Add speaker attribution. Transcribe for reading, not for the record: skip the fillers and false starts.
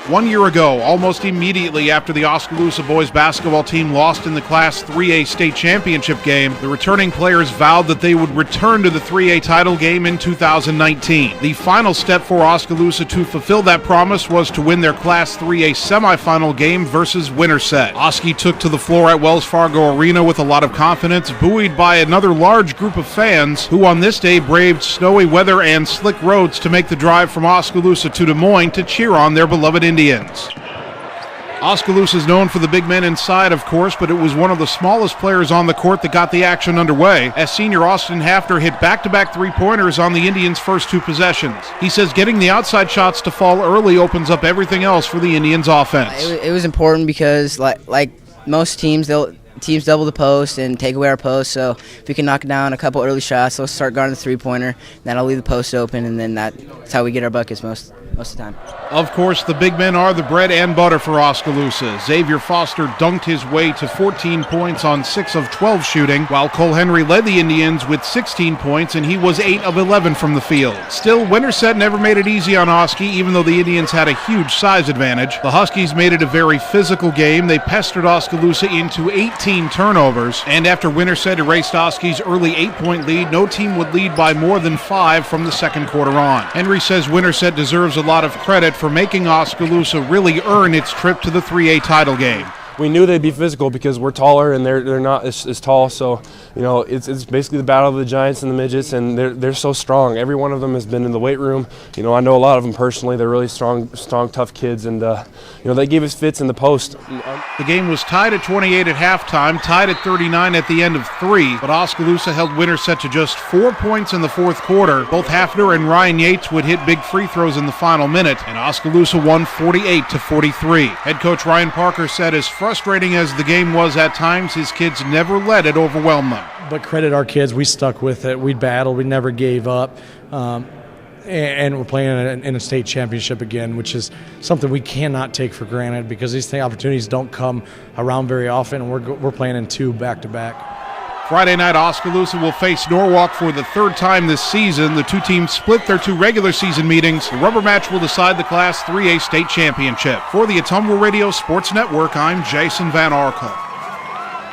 Speaker 1: 1 year ago, almost immediately after the Oskaloosa boys basketball team lost in the Class 3A state championship game, the returning players vowed that they would return to the 3A title game in 2019. The final step for Oskaloosa to fulfill that promise was to win their Class 3A semifinal game versus Winterset. Osky took to the floor at Wells Fargo Arena with a lot of confidence, buoyed by another large group of fans who on this day braved snowy weather and slick roads to make the drive from Oskaloosa to Des Moines to cheer on their beloved Indians. Oskaloosa is known for the big men inside, of course, but it was one of the smallest players on the court that got the action underway, as senior Austin Hafner hit back-to-back three-pointers on the Indians' first two possessions. He says getting the outside shots to fall early opens up everything else for the Indians' offense.
Speaker 2: It was important because, like most teams, teams double the post and take away our post, so if we can knock down a couple early shots, they'll start guarding the three-pointer, that'll leave the post open, and then that's how we get our buckets most of the time.
Speaker 1: Of course, the big men are the bread and butter for Oskaloosa. Xavier Foster dunked his way to 14 points on 6 of 12 shooting, while Cole Henry led the Indians with 16 points, and he was 8 of 11 from the field. Still, Winterset never made it easy on Osky, even though the Indians had a huge size advantage. The Huskies made it a very physical game. They pestered Oskaloosa into 18 turnovers, and after Winterset erased Osky's early 8-point lead, no team would lead by more than 5 from the second quarter on. Henry says Winterset deserves a lot of credit for making Oskaloosa really earn its trip to the 3A title game.
Speaker 3: We knew they'd be physical because we're taller and they're not as tall, so it's basically the battle of the giants and the midgets, and they're so strong. Every one of them has been in the weight room. I know a lot of them personally. They're really strong, tough kids, and they gave us fits in the post.
Speaker 1: The game was tied at 28 at halftime, tied at 39 at the end of 3, but Oskaloosa held Winterset to just 4 points in the fourth quarter. Both Hafner and Ryan Yates would hit big free throws in the final minute, and Oskaloosa won 48-43. Head coach Ryan Parker said as frustrating as the game was at times, his kids never let it overwhelm them.
Speaker 4: But credit our kids, we stuck with it. We battled, we never gave up. And we're playing in a state championship again, which is something we cannot take for granted because these opportunities don't come around very often, and we're playing in 2 back-to-back.
Speaker 1: Friday night, Oskaloosa will face Norwalk for the 3rd time this season. The two teams split their 2 regular season meetings. The rubber match will decide the Class 3A state championship. For the Atumwa Radio Sports Network, I'm Jason Van Arkel.